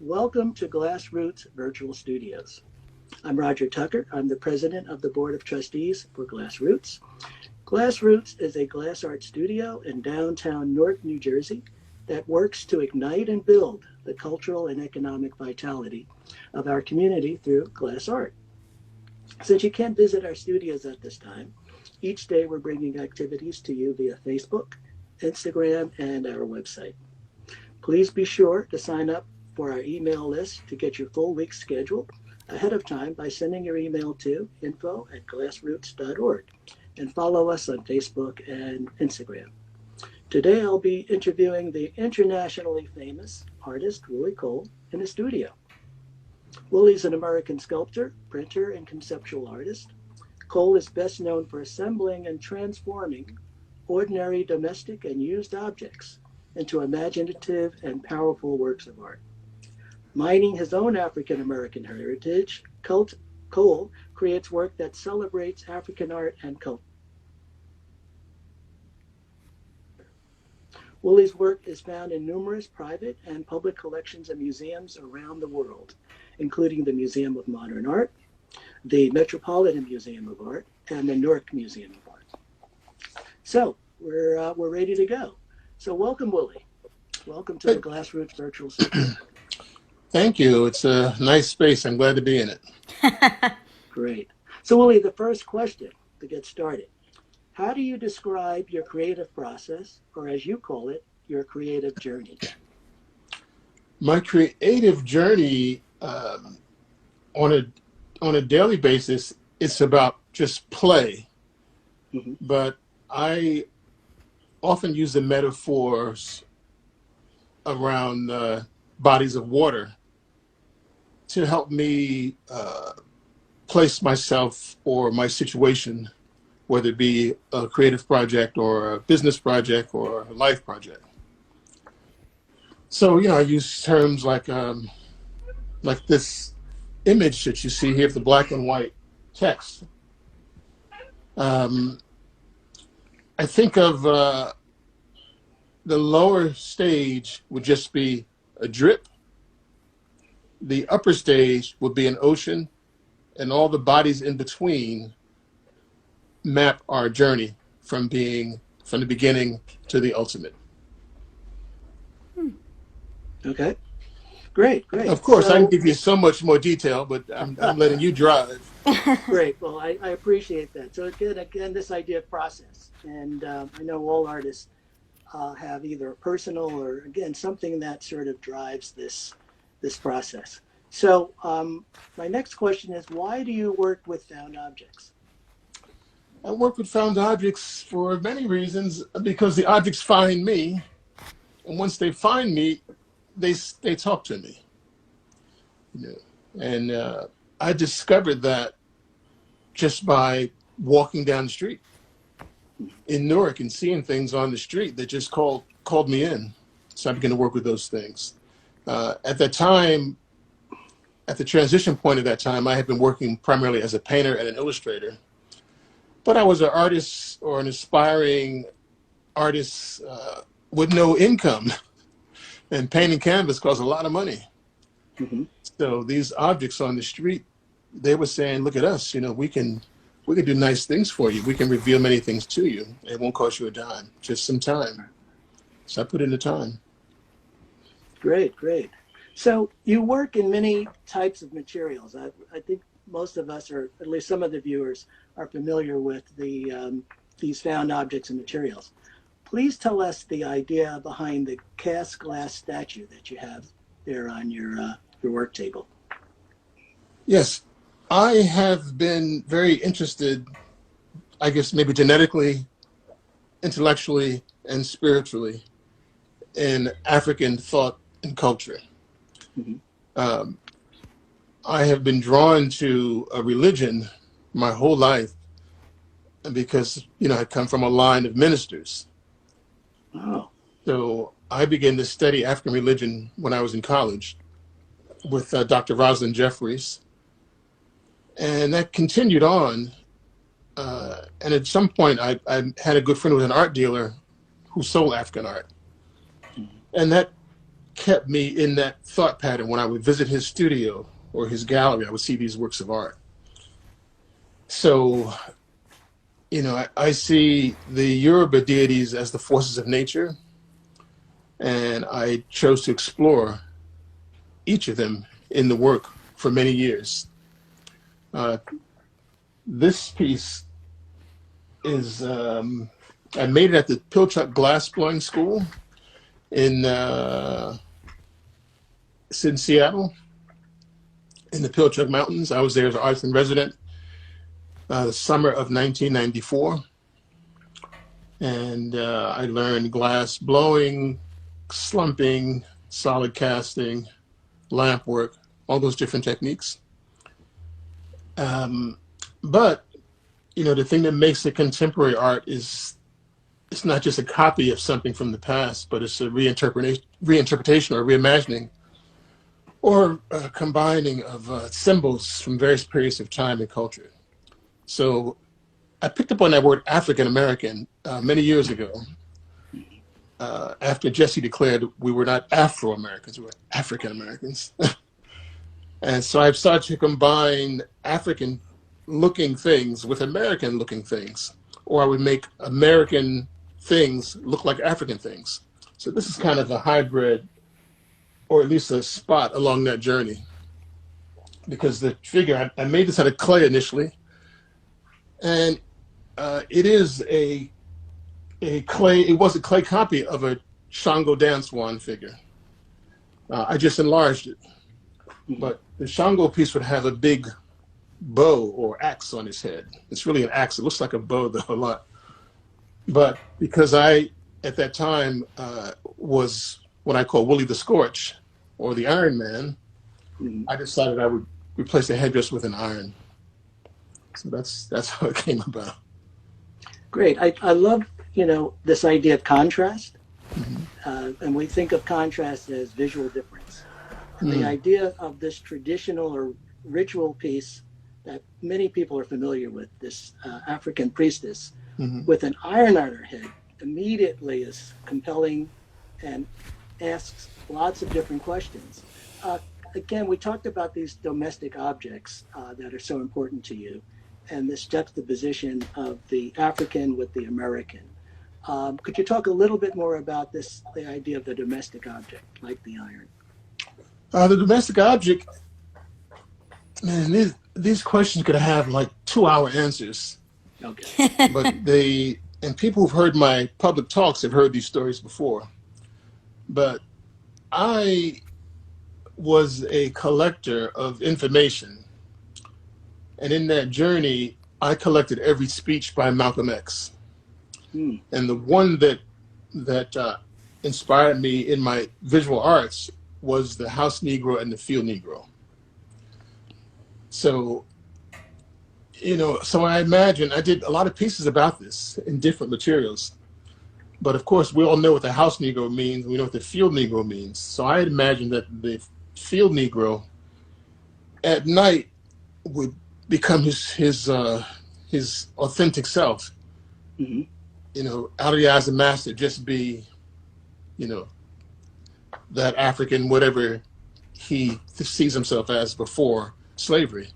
Welcome to GlassRoots Virtual Studios. I'm Roger Tucker. I'm the president of the Board of Trustees for GlassRoots. GlassRoots is a glass art studio in downtown Newark, New Jersey that works to ignite and build the cultural and economic vitality of our community through glass art. Since you can't visit our studios at this time, each day we're bringing activities to you via Facebook, Instagram, and our website. Please be sure to sign up for our email list to get your full week schedule ahead of time by sending your email to info@glassroots.org and follow us on Facebook and Instagram. Today I'll be interviewing the internationally famous artist Willie Cole in the studio. Willie's an American sculptor, printer, and conceptual artist. Cole is best known for assembling and transforming ordinary domestic and used objects into imaginative and powerful works of art. Mining his own African American heritage, Cole creates work that celebrates African art and culture. Willie's work is found in numerous private and public collections and museums around the world, including the Museum of Modern Art, the Metropolitan Museum of Art, and the Newark Museum of Art. So we're ready to go. So welcome, Willie. Welcome to the GlassRoots Virtual Studio. Thank you. It's a nice space. I'm glad to be in it. Great. So Willie, the first question to get started. How do you describe your creative process, or as you call it, your creative journey? My creative journey on a daily basis, it's about just play. Mm-hmm. But I often use the metaphors around bodies of water to help me place myself or my situation, whether it be a creative project or a business project or a life project. So, I use terms like this image that you see here of the black and white text. I think of the lower stage would just be a drip. The upper stage would be an ocean, and all the bodies in between map our journey from the beginning to the ultimate. Okay. Great. Of course, I can give you so much more detail, but I'm letting you drive. Great. Well, I appreciate that. So again, this idea of process, and I know all artists have either a personal or, again, something that sort of drives this process. So my next question is, why do you work with found objects? I work with found objects for many reasons, because the objects find me, and once they find me, they talk to me. And I discovered that just by walking down the street in Newark and seeing things on the street that just called me in. So I began to work with those things. At that time, at the transition point of that time, I had been working primarily as a painter and an illustrator. But I was an artist, or an aspiring artist with no income. And painting canvas costs a lot of money. Mm-hmm. So these objects on the street, they were saying, look at us, we can do nice things for you. We can reveal many things to you. It won't cost you a dime, just some time. So I put in the time. Great. So you work in many types of materials. I think most of us, or at least some of the viewers, are familiar with these found objects and materials. Please tell us the idea behind the cast glass statue that you have there on your work table. Yes, I have been very interested, I guess maybe genetically, intellectually, and spiritually in African thought and culture. Mm-hmm. I have been drawn to a religion my whole life because, I come from a line of ministers. Oh. So I began to study African religion when I was in college with Dr. Rosalind Jeffries. And that continued on. And at some point, I had a good friend who was an art dealer who sold African art. And that kept me in that thought pattern. When I would visit his studio or his gallery, I would see these works of art. So, I see the Yoruba deities as the forces of nature, and I chose to explore each of them in the work for many years. This piece is, I made it at the Pilchuck Glass Blowing School it's in Seattle, in the Pilchuck Mountains. I was there as an artist in resident the summer of 1994. And I learned glass blowing, slumping, solid casting, lamp work, all those different techniques. But, the thing that makes it contemporary art is it's not just a copy of something from the past, but it's a reinterpretation or reimagining or a combining of symbols from various periods of time and culture. So I picked up on that word African-American many years ago after Jesse declared we were not Afro-Americans, we were African-Americans. And so I've started to combine African-looking things with American-looking things, or I would make American things look like African things. So this is kind of a hybrid, or at least a spot along that journey. Because the figure, I made this out of clay initially, and it was a clay copy of a Shango dance wand figure. I just enlarged it. But the Shango piece would have a big bow or axe on his head. It's really an axe. It looks like a bow though a lot. But because I, at that time, was what I call Willie the Scorch, or the Iron Man, I decided I would replace the headdress with an iron. So that's how it came about. Great. I love, this idea of contrast. And we think of contrast as visual difference. And the idea of this traditional or ritual piece that many people are familiar with, this African priestess with an iron on her head, immediately is compelling and asks lots of different questions. Again, we talked about these domestic objects that are so important to you, and this juxtaposition of the African with the American. Could you talk a little bit more about the idea of the domestic object, like the iron? The domestic object, man, these questions could have like 2-hour answers. Okay. But and people who've heard my public talks have heard these stories before. But I was a collector of information. And in that journey, I collected every speech by Malcolm X. And the one that inspired me in my visual arts was the house Negro and the field Negro. So, so I imagine I did a lot of pieces about this in different materials. But of course, we all know what the house Negro means. We know what the field Negro means. So I imagined that the field Negro at night would become his authentic self. Out of the eyes of the master, just be, that African, whatever he sees himself as before slavery.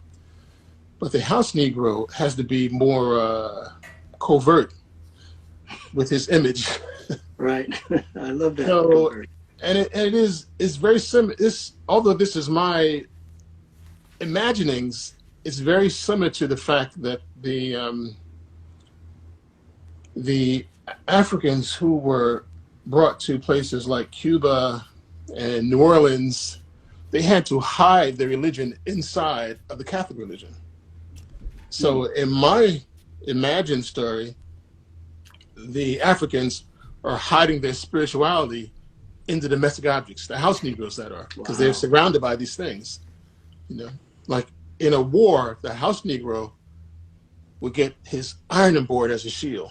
But the house Negro has to be more covert with his image. Right. I love that. So, and it's very similar. Although this is my imaginings, it's very similar to the fact that the Africans who were brought to places like Cuba and New Orleans, they had to hide their religion inside of the Catholic religion. So in my imagined story, the Africans are hiding their spirituality in the domestic objects, the house Negroes that are, because they're surrounded by these things. Like in a war, the house Negro would get his ironing board as a shield.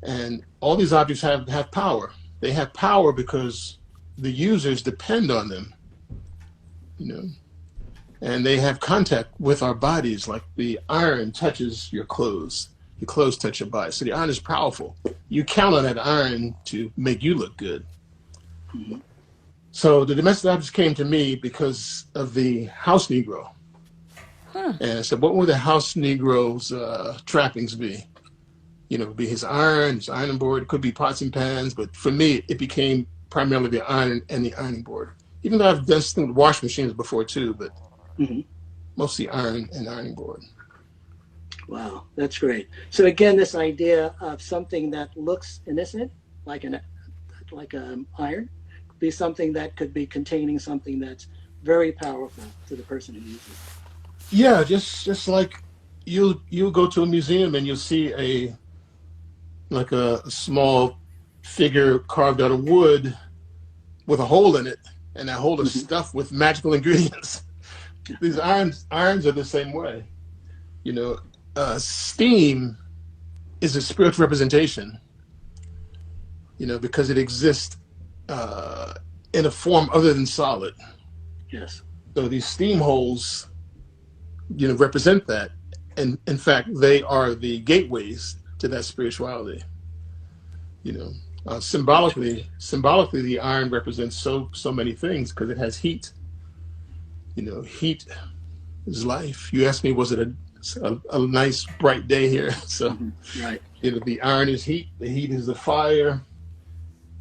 And all these objects have power. They have power because the users depend on them, and they have contact with our bodies. Like the iron touches your clothes touch your body. So the iron is powerful. You count on that iron to make you look good. Mhm. So the domestic objects came to me because of the house Negro. Huh. And I said, what would the house Negro's trappings be? You know, it would be his iron, his ironing board. It could be pots and pans. But for me, it became primarily the iron and the ironing board. Even though I've done some with wash machines before too, but Mhm. mostly iron and ironing board. Wow, that's great. So again, this idea of something that looks innocent, like an iron, could be something that could be containing something that's very powerful to the person who uses it. Yeah, just like you'll go to a museum and you'll see a small figure carved out of wood with a hole in it, and that hole is Mhm. stuffed with magical ingredients. These irons are the same way. You know, steam is a spiritual representation. You know, because it exists in a form other than solid. Yes. So these steam holes, you know, represent that, and in fact, they are the gateways to that spirituality. You know, symbolically, the iron represents so many things because it has heat. You know, heat is life. You asked me, was it a nice bright day here? So, Mhm. Right. you know, the iron is heat. The heat is the fire.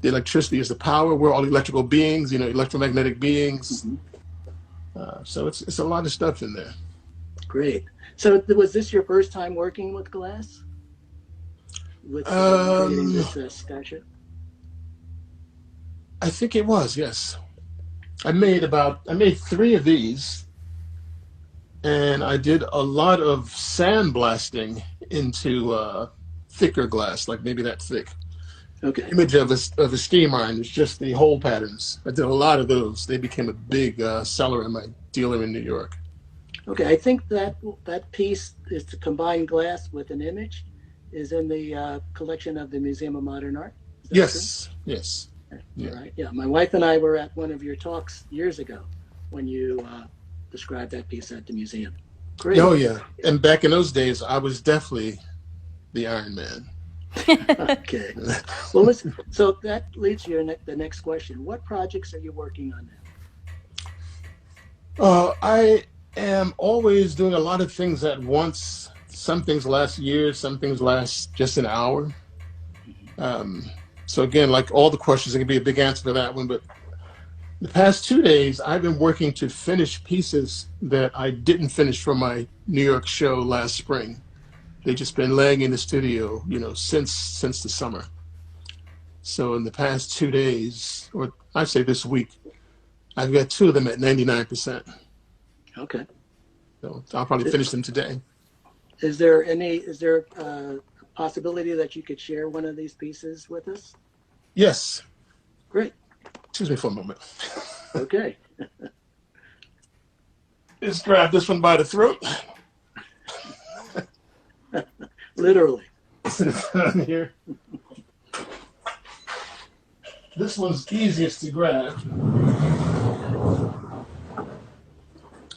The electricity is the power. We're all electrical beings. You know, electromagnetic beings. Mhm. So it's a lot of stuff in there. Great. So was this your first time working with glass? With creating this statue? I think it was, yes. I made 3 of these, and I did a lot of sandblasting into thicker glass, like maybe that thick. Okay. Image of a steam iron is just the hole patterns. I did a lot of those. They became a big seller in my dealer in New York. Okay. I think that piece is to combine glass with an image is in the collection of the Museum of Modern Art. Is that Yes, yes. true? Yeah. All right. Yeah. My wife and I were at one of your talks years ago when you described that piece at the museum. Great. Oh, yeah. And back in those days, I was definitely the Iron Man. Okay. Well, listen. So that leads you to the next question. What projects are you working on now? I am always doing a lot of things at once. Some things last years, some things last just an hour. So again, like all the questions, it can be a big answer for that one. But the past 2 days, I've been working to finish pieces that I didn't finish for my New York show last spring. They've just been laying in the studio, you know, since the summer. So in the past 2 days, or I'd say this week, I've got 2 of them at 99%. Okay. So I'll probably finish them today. Is there a possibility that you could share one of these pieces with us? Yes. Great. Excuse me for a moment. Okay. Just grab this one by the throat. Literally. Here. This one's easiest to grab.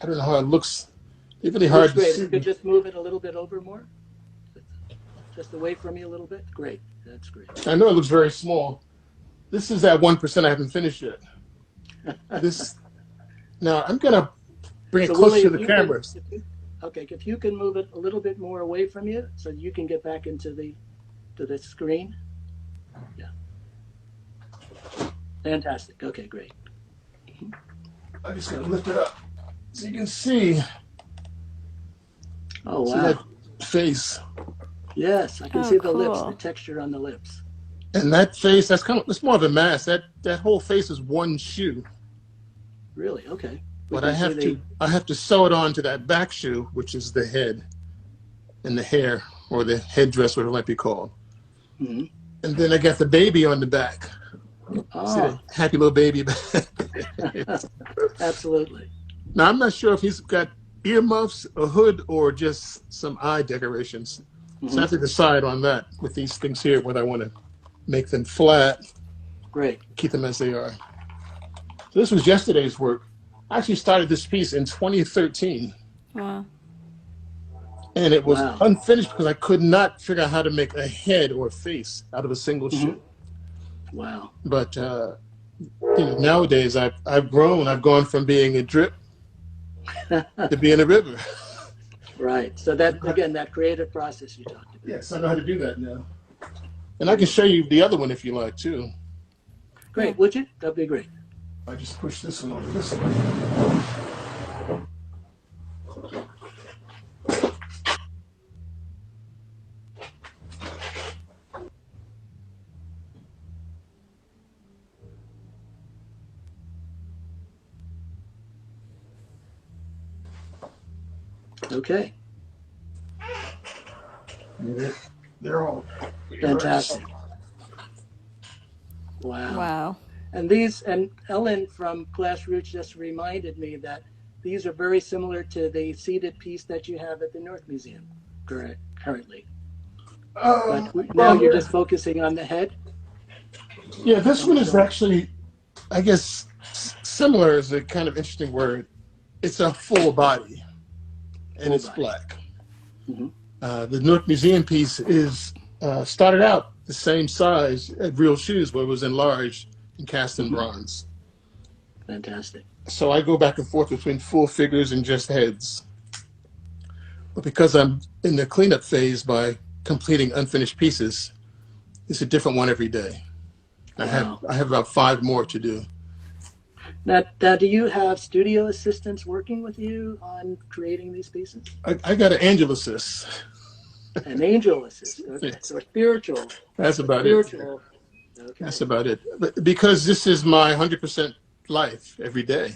I don't know how it looks. It's really hard to Great. see. You could just move it a little bit over more. Just away from you a little bit. Great. That's great. I know it looks very small. This is that 1% I haven't finished yet. Now I'm gonna bring it closer Willie, to the camera. Okay, if you can move it a little bit more away from you so you can get back into the screen. Yeah. Fantastic. Okay, great. I'm just gonna lift it up so you can see. Oh, See wow. that face. Yes, I can Oh, see the lips, cool. the texture on the lips. And that face, it's more of a mask. That whole face is one shoe. Really? Okay. But I have to sew it onto that back shoe, which is the head and the hair, or the headdress, whatever it might be called. Mm-hmm. And then I got the baby on the back. See Oh, that happy little baby back. absolutely. Now I'm not sure if he's got earmuffs, a hood, or just some eye decorations. So I have to decide on that with these things here, whether I want to make them flat, Great. keep them as they are. So this was yesterday's work. I actually started this piece in 2013, Wow. and it was Wow. unfinished because I could not figure out how to make a head or a face out of a single shoe. Wow. But nowadays I've grown. I've gone from being a drip to being a river. Right. So that, again, that creative process you talked about. Yes, I know how to do that now. And I can show you the other one if you like too. Great. Would you? That'd be great. I just push this one over this way. Okay. They're all Fantastic. Wow. Wow. And Ellen from GlassRoots just reminded me that these are very similar to the seated piece that you have at the North Museum currently. But now you're just focusing on the head? Yeah, this one is actually, I guess, similar is a kind of interesting word. It's a full body, and it's black. Mm-hmm. The North Museum piece is started out the same size at Real Shoes, where it was enlarged and cast in bronze. Fantastic. So I go back and forth between full figures and just heads. But because I'm in the cleanup phase by completing unfinished pieces, it's a different one every day. Wow. I have about 5 more to do. Now, do you have studio assistants working with you on creating these pieces? I got an angel assist. An angel assist. Okay. Yes. So spiritual. That's about Spiritual. it. Okay. That's about it. But because this is my 100% life every day,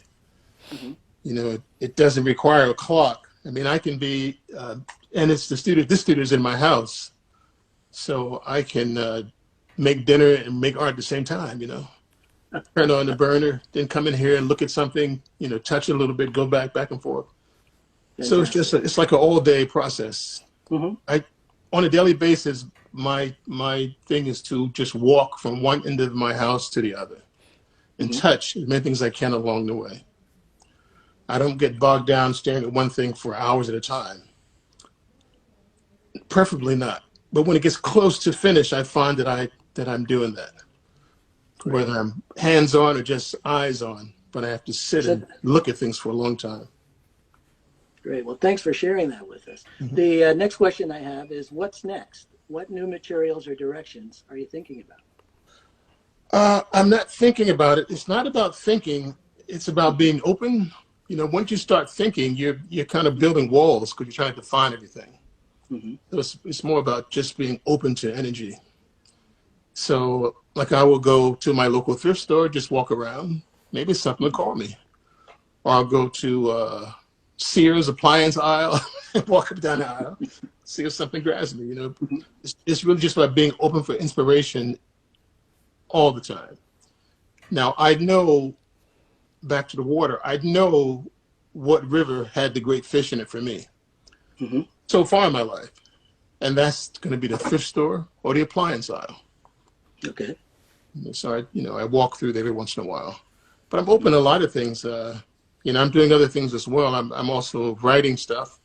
it doesn't require a clock. I mean, I can be, and it's the studio. This studio is in my house, so I can make dinner and make art at the same time. Turn on the burner, then come in here and look at something. Touch it a little bit, go back and forth. Fantastic. So it's like an all-day process. Mm-hmm. On a daily basis, my thing is to just walk from one end of my house to the other and touch as many things as I can along the way. I don't get bogged down staring at one thing for hours at a time. Preferably not. But when it gets close to finish, I find that I'm doing that. Great. Whether I'm hands-on or just eyes on, but I have to sit and look at things for a long time. Great. Well, thanks for sharing that with us. The next question I have is, what's next? What new materials or directions are you thinking about? I'm not thinking about it. It's not about thinking. It's about being open. Once you start thinking, you're kind of building walls because you're trying to define everything. So it's more about just being open to energy. So, like, I will go to my local thrift store, just walk around. Maybe something will call me. Or I'll go to Sears appliance aisle and walk up down the aisle, see if something grabs me. It's really just about being open for inspiration all the time. Now, I know, back to the water, I know what river had the great fish in it for me so far in my life. And that's going to be the thrift store or the appliance aisle. Okay. So I walk through there every once in a while. But I'm open to a lot of things. I'm doing other things as well. I'm also writing stuff.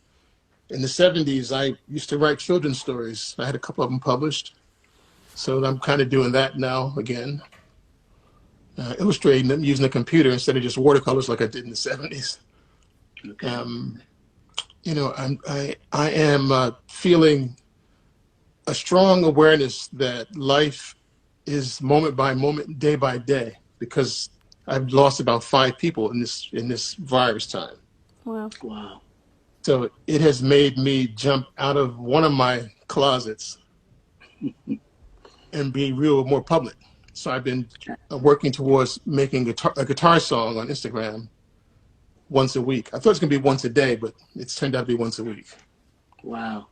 In the 70s, I used to write children's stories. I had a couple of them published. So I'm kind of doing that now again. Illustrating them using a computer instead of just watercolors like I did in the 70s. Okay. I am feeling a strong awareness that life is moment by moment, day by day, because I've lost about 5 people in this virus time. Wow. Wow. So it has made me jump out of one of my closets and be more public. So I've been working towards making a guitar song on Instagram once a week. I thought it was going to be once a day, but it's turned out to be once a week. Wow.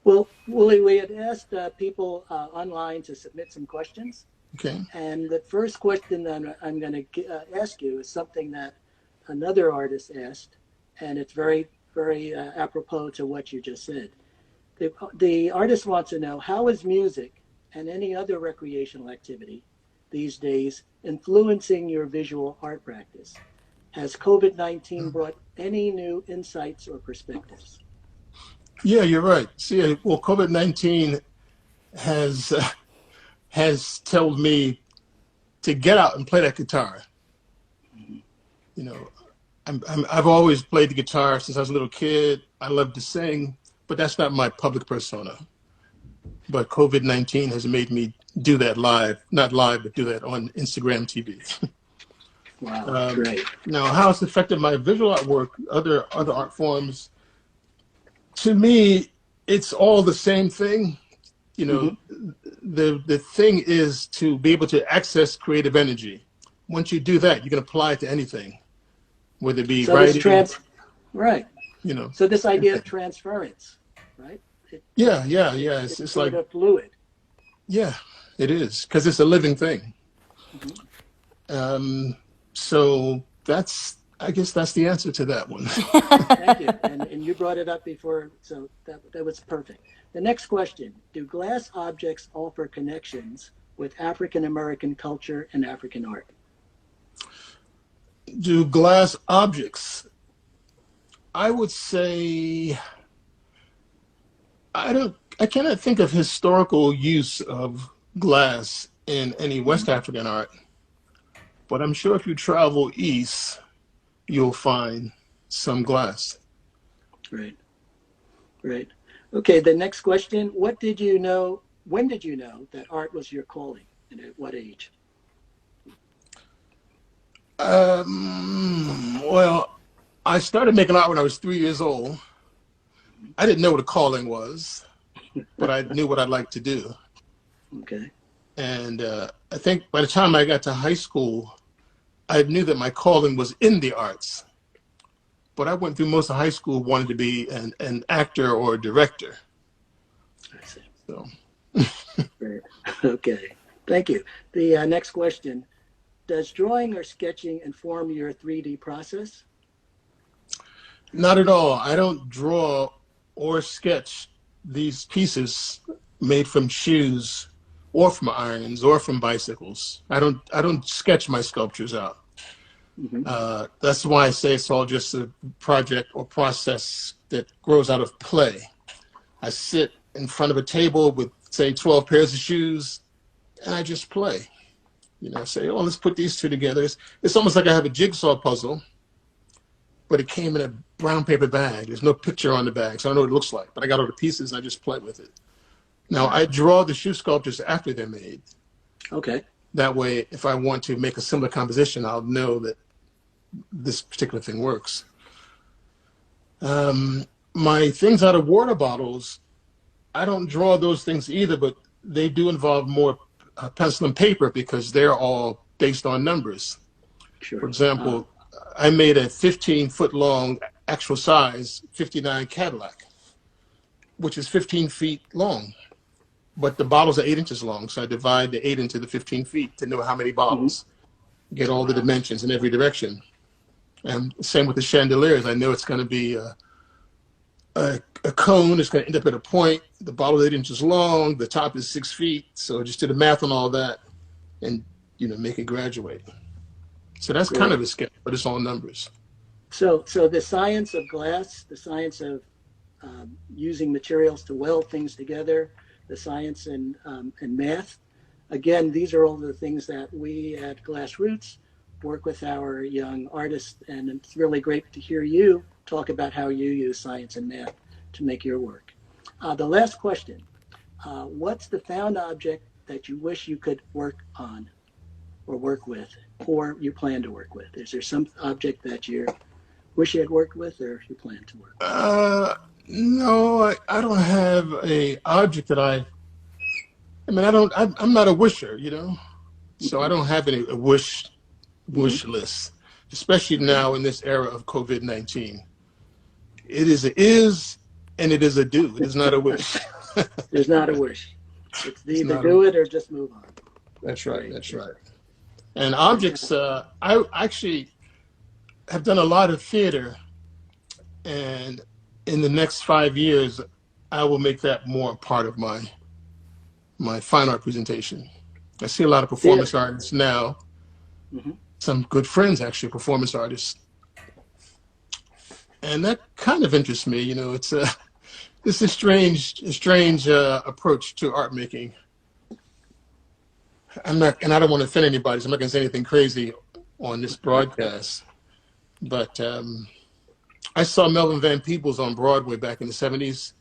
Well, Willie, we had asked people online to submit some questions. Okay. And the first question that I'm going to ask you is something that another artist asked, and it's very, very apropos to what you just said. The artist wants to know, how is music and any other recreational activity these days influencing your visual art practice? Has COVID-19 brought any new insights or perspectives? Yeah, you're right. See, well, COVID-19 has told me to get out and play that guitar. You know, I've always played the guitar since I was a little kid. I love to sing, but that's not my public persona. But COVID-19 has made me do that live, not live, but do that on Instagram TV. Wow, great. Now, how it's affected my visual artwork, other art forms, to me, it's all the same thing. You know, the thing is to be able to access creative energy. Once you do that, you can apply it to anything, whether it be writing. Right. You know. So this idea of transference, right? Yeah. It's sort like of fluid. Yeah, it is, because it's a living thing. So I guess that's the answer to that one. Thank you. And you brought it up before, so that was perfect. The next question, do glass objects offer connections with African American culture and African art? Do glass objects? I would say, I cannot think of historical use of glass in any West African art, but I'm sure if you travel east, you'll find some glass. Right. Okay, the next question, when did you know that art was your calling, and at what age? Well, I started making art when I was 3 years old. I didn't know what a calling was, but I knew what I'd like to do. Okay. And I think by the time I got to high school, I knew that my calling was in the arts. But I went through most of high school wanting to be an actor or a director. I see. So. Great. Okay. Thank you. The next question, does drawing or sketching inform your 3D process? Not at all. I don't draw or sketch these pieces made from shoes or from irons or from bicycles. I don't sketch my sculptures out. That's why I say it's all just a project or process that grows out of play. I sit in front of a table with, say, 12 pairs of shoes, and I just play. You know, say, oh, let's put these two together. It's almost like I have a jigsaw puzzle, but it came in a brown paper bag. There's no picture on the bag, so I don't know what it looks like. But I got all the pieces, and I just play with it. Now, I draw the shoe sculptures after they're made. Okay. That way, if I want to make a similar composition, I'll know that this particular thing works. My things out of water bottles, I don't draw those things either, but they do involve more pencil and paper because they're all based on numbers. Sure. For example, I made a 15-foot long, actual size, 59 Cadillac, which is 15 feet long. But the bottles are 8 inches long, so I divide the 8 into the 15 feet to know how many bottles, get all the dimensions in every direction. And same with the chandeliers. I know it's going to be a cone. It's going to end up at a point. The bottle is 8 inches long. The top is 6 feet. So I just did the math on all that and, make it graduate. So that's kind of a sketch, but it's all numbers. So the science of glass, the science of using materials to weld things together, the science and math, again, these are all the things that we at GlassRoots work with our young artists, and it's really great to hear you talk about how you use science and math to make your work. The last question, what's the found object that you wish you could work on or work with, or you plan to work with? Is there some object that you wish you had worked with or you plan to work with? No, I don't have a object that I'm not a wisher, so I don't have any wish list, especially now in this era of COVID-19. It is a is and it is a do. It is not a wish. There's not a wish. It's either do it or just move on. That's right. That's right. And objects, I actually have done a lot of theater, and in the next 5 years, I will make that more part of my fine art presentation. I see a lot of performance artists now. Some good friends, actually, performance artists. And that kind of interests me. It's a strange approach to art making. I'm not, and I don't want to offend anybody, so I'm not going to say anything crazy on this broadcast. But I saw Melvin Van Peebles on Broadway back in the 70s.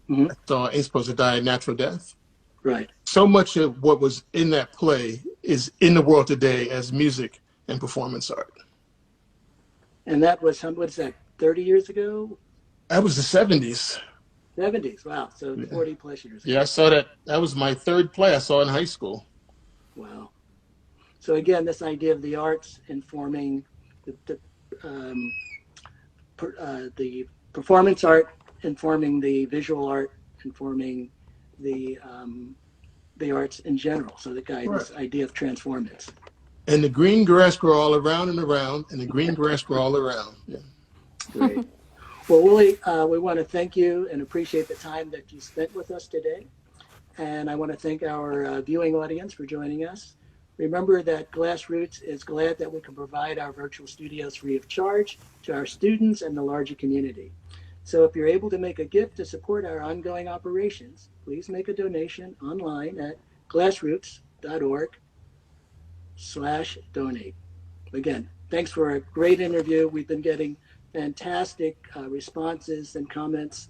Mhm. I saw Ain't Supposed to Die a Natural Death. Right. So much of what was in that play is in the world today as music and performance art. And that was, what's that, 30 years ago? That was the 70s. 70s. Wow. So Yeah. 40 plus years ago. Yeah, I saw that. That was my third play I saw in high school. Wow. So again, this idea of the arts informing the performance art, informing the visual art, informing the arts in general. So this idea of transformance. And the green grass grow all around and around, and the green grass grow all around. Yeah. Great. Well, Willie, we want to thank you and appreciate the time that you spent with us today. And I want to thank our viewing audience for joining us. Remember that GlassRoots is glad that we can provide our virtual studios free of charge to our students and the larger community. So if you're able to make a gift to support our ongoing operations, please make a donation online at glassroots.org/donate. Again, thanks for a great interview. We've been getting fantastic responses and comments,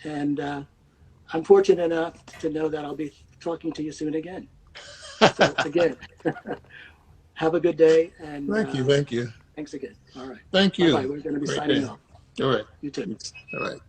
and I'm fortunate enough to know that I'll be talking to you soon again. So again, have a good day, and Thank you. thanks again. All right. Thank you. Bye-bye. We're going to be Great signing day. off. All right. You too. All right.